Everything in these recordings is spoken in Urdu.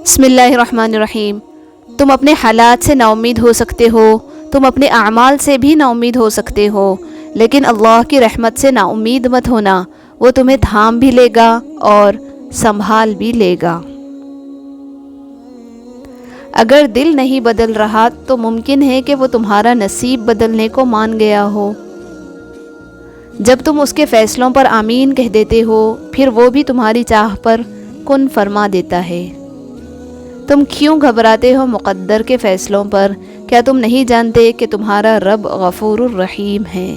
بسم اللہ الرحمن الرحیم۔ تم اپنے حالات سے نا امید ہو سکتے ہو، تم اپنے اعمال سے بھی نا امید ہو سکتے ہو، لیکن اللہ کی رحمت سے نا امید مت ہونا، وہ تمہیں تھام بھی لے گا اور سنبھال بھی لے گا۔ اگر دل نہیں بدل رہا تو ممکن ہے کہ وہ تمہارا نصیب بدلنے کو مان گیا ہو۔ جب تم اس کے فیصلوں پر آمین کہہ دیتے ہو، پھر وہ بھی تمہاری چاہ پر کن فرما دیتا ہے۔ تم کیوں گھبراتے ہو مقدر کے فیصلوں پر؟ کیا تم نہیں جانتے کہ تمہارا رب غفور الرحیم ہے؟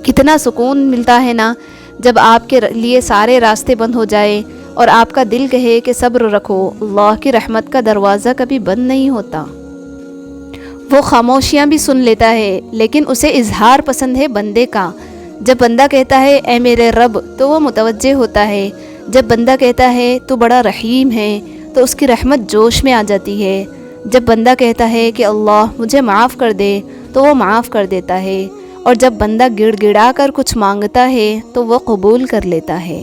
کتنا سکون ملتا ہے نا جب آپ کے لیے سارے راستے بند ہو جائے اور آپ کا دل کہے کہ صبر رکھو، اللہ کی رحمت کا دروازہ کبھی بند نہیں ہوتا۔ وہ خاموشیاں بھی سن لیتا ہے، لیکن اسے اظہار پسند ہے بندے کا۔ جب بندہ کہتا ہے اے میرے رب تو وہ متوجہ ہوتا ہے۔ جب بندہ کہتا ہے تو بڑا رحیم ہے تو اس کی رحمت جوش میں آ جاتی ہے۔ جب بندہ کہتا ہے کہ اللہ مجھے معاف کر دے تو وہ معاف کر دیتا ہے، اور جب بندہ گڑ گڑا کر کچھ مانگتا ہے تو وہ قبول کر لیتا ہے۔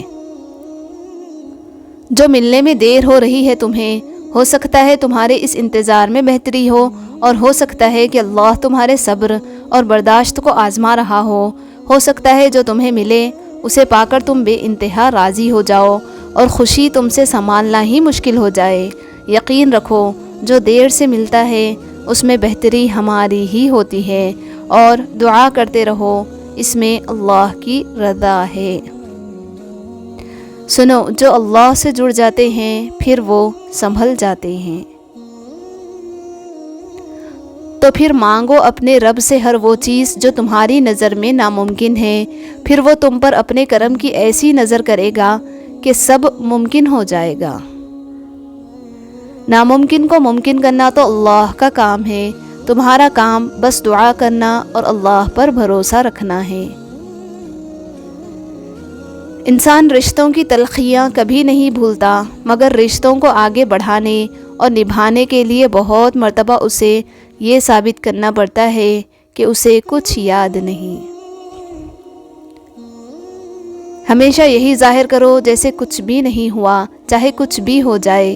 جو ملنے میں دیر ہو رہی ہے تمہیں، ہو سکتا ہے تمہارے اس انتظار میں بہتری ہو، اور ہو سکتا ہے کہ اللہ تمہارے صبر اور برداشت کو آزما رہا ہو سکتا ہے جو تمہیں ملے اسے پا کر تم بے انتہا راضی ہو جاؤ اور خوشی تم سے سنبھالنا ہی مشکل ہو جائے۔ یقین رکھو جو دیر سے ملتا ہے اس میں بہتری ہماری ہی ہوتی ہے، اور دعا کرتے رہو، اس میں اللہ کی رضا ہے۔ سنو، جو اللہ سے جڑ جاتے ہیں پھر وہ سنبھل جاتے ہیں۔ تو پھر مانگو اپنے رب سے ہر وہ چیز جو تمہاری نظر میں ناممکن ہے، پھر وہ تم پر اپنے کرم کی ایسی نظر کرے گا کہ سب ممکن ہو جائے گا۔ ناممکن کو ممکن کرنا تو اللہ کا کام ہے، تمہارا کام بس دعا کرنا اور اللہ پر بھروسہ رکھنا ہے۔ انسان رشتوں کی تلخیاں کبھی نہیں بھولتا، مگر رشتوں کو آگے بڑھانے اور نبھانے کے لیے بہت مرتبہ اسے یہ ثابت کرنا پڑتا ہے کہ اسے کچھ یاد نہیں۔ ہمیشہ یہی ظاہر کرو جیسے کچھ بھی نہیں ہوا، چاہے کچھ بھی ہو جائے۔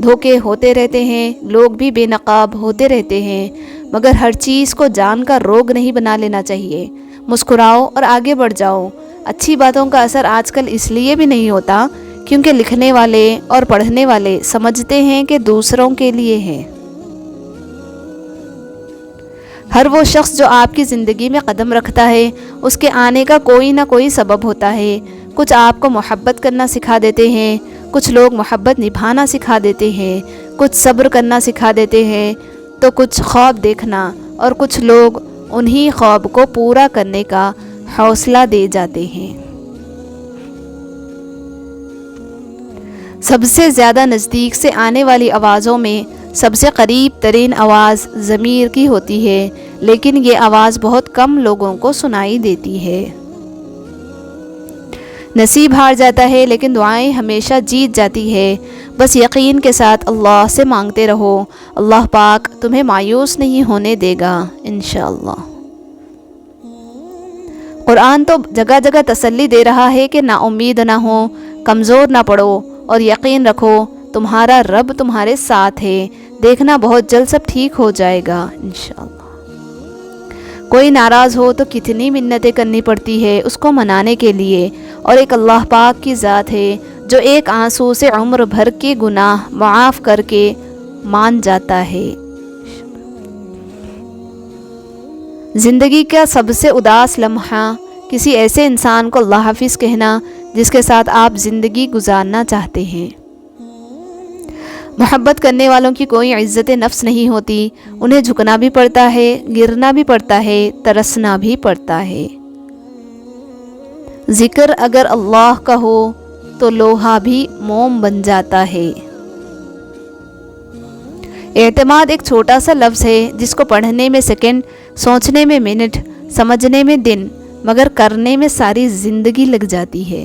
دھوکے ہوتے رہتے ہیں، لوگ بھی بے نقاب ہوتے رہتے ہیں، مگر ہر چیز کو جان کا روگ نہیں بنا لینا چاہیے۔ مسکراؤ اور آگے بڑھ جاؤ۔ اچھی باتوں کا اثر آج کل اس لیے بھی نہیں ہوتا کیونکہ لکھنے والے اور پڑھنے والے سمجھتے ہیں کہ دوسروں کے لیے ہے۔ ہر وہ شخص جو آپ کی زندگی میں قدم رکھتا ہے اس کے آنے کا کوئی نہ کوئی سبب ہوتا ہے۔ کچھ آپ کو محبت کرنا سکھا دیتے ہیں، کچھ لوگ محبت نبھانا سکھا دیتے ہیں، کچھ صبر کرنا سکھا دیتے ہیں، تو کچھ خواب دیکھنا، اور کچھ لوگ انہی خواب کو پورا کرنے کا حوصلہ دے جاتے ہیں۔ سب سے زیادہ نزدیک سے آنے والی آوازوں میں سب سے قریب ترین آواز ضمیر کی ہوتی ہے، لیکن یہ آواز بہت کم لوگوں کو سنائی دیتی ہے۔ نصیب ہار جاتا ہے لیکن دعائیں ہمیشہ جیت جاتی ہے۔ بس یقین کے ساتھ اللہ سے مانگتے رہو، اللہ پاک تمہیں مایوس نہیں ہونے دے گا انشاءاللہ۔ قرآن تو جگہ جگہ تسلی دے رہا ہے کہ نا امید نہ ہو، کمزور نہ پڑو، اور یقین رکھو تمہارا رب تمہارے ساتھ ہے۔ دیکھنا بہت جلد سب ٹھیک ہو جائے گا انشاءاللہ۔ کوئی ناراض ہو تو کتنی منتیں کرنی پڑتی ہے اس کو منانے کے لیے، اور ایک اللہ پاک کی ذات ہے جو ایک آنسو سے عمر بھر کے گناہ معاف کر کے مان جاتا ہے۔ زندگی کا سب سے اداس لمحہ کسی ایسے انسان کو اللہ حافظ کہنا جس کے ساتھ آپ زندگی گزارنا چاہتے ہیں۔ محبت کرنے والوں کی کوئی عزت نفس نہیں ہوتی، انہیں جھکنا بھی پڑتا ہے، گرنا بھی پڑتا ہے، ترسنا بھی پڑتا ہے۔ ذکر اگر اللہ کا ہو تو لوہا بھی موم بن جاتا ہے۔ اعتماد ایک چھوٹا سا لفظ ہے جس کو پڑھنے میں سیکنڈ، سوچنے میں منٹ، سمجھنے میں دن، مگر کرنے میں ساری زندگی لگ جاتی ہے۔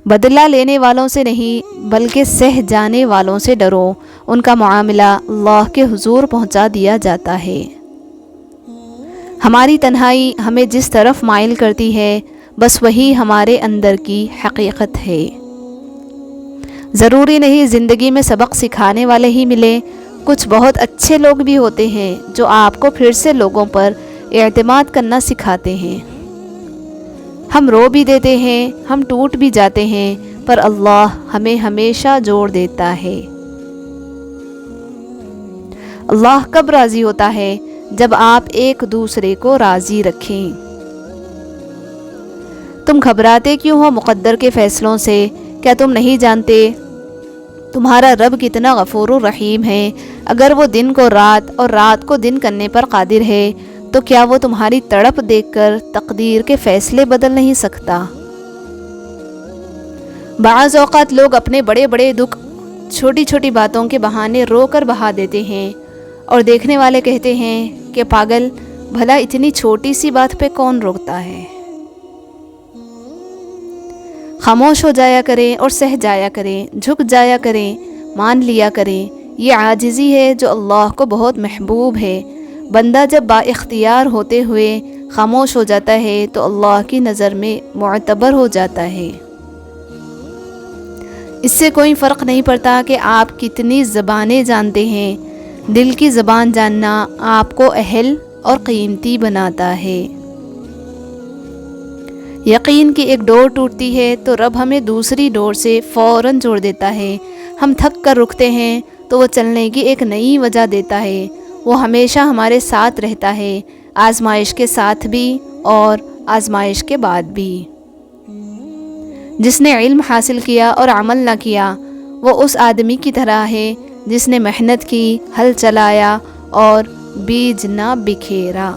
بدلہ لینے والوں سے نہیں بلکہ سہ جانے والوں سے ڈرو، ان کا معاملہ اللہ کے حضور پہنچا دیا جاتا ہے۔ ہماری تنہائی ہمیں جس طرف مائل کرتی ہے بس وہی ہمارے اندر کی حقیقت ہے۔ ضروری نہیں زندگی میں سبق سکھانے والے ہی ملے، کچھ بہت اچھے لوگ بھی ہوتے ہیں جو آپ کو پھر سے لوگوں پر اعتماد کرنا سکھاتے ہیں۔ ہم رو بھی دیتے ہیں، ہم ٹوٹ بھی جاتے ہیں، پر اللہ ہمیں ہمیشہ جوڑ دیتا ہے۔ اللہ کب راضی ہوتا ہے؟ جب آپ ایک دوسرے کو راضی رکھیں۔ تم گھبراتے کیوں ہو مقدر کے فیصلوں سے؟ کیا تم نہیں جانتے تمہارا رب کتنا غفور الرحیم ہے؟ اگر وہ دن کو رات اور رات کو دن کرنے پر قادر ہے تو کیا وہ تمہاری تڑپ دیکھ کر تقدیر کے فیصلے بدل نہیں سکتا؟ بعض اوقات لوگ اپنے بڑے بڑے دکھ چھوٹی چھوٹی باتوں کے بہانے رو کر بہا دیتے ہیں، اور دیکھنے والے کہتے ہیں کہ پاگل، بھلا اتنی چھوٹی سی بات پہ کون روتا ہے؟ خاموش ہو جایا کریں اور سہ جایا کریں، جھک جایا کریں، مان لیا کریں۔ یہ عاجزی ہے جو اللہ کو بہت محبوب ہے۔ بندہ جب با اختیار ہوتے ہوئے خاموش ہو جاتا ہے تو اللہ کی نظر میں معتبر ہو جاتا ہے۔ اس سے کوئی فرق نہیں پڑتا کہ آپ کتنی زبانیں جانتے ہیں، دل کی زبان جاننا آپ کو اہل اور قیمتی بناتا ہے۔ یقین کی ایک ڈور ٹوٹتی ہے تو رب ہمیں دوسری ڈور سے فوراً جوڑ دیتا ہے۔ ہم تھک کر رکتے ہیں تو وہ چلنے کی ایک نئی وجہ دیتا ہے۔ وہ ہمیشہ ہمارے ساتھ رہتا ہے، آزمائش کے ساتھ بھی اور آزمائش کے بعد بھی۔ جس نے علم حاصل کیا اور عمل نہ کیا، وہ اس آدمی کی طرح ہے جس نے محنت کی، ہل چلایا اور بیج نہ بکھیرا۔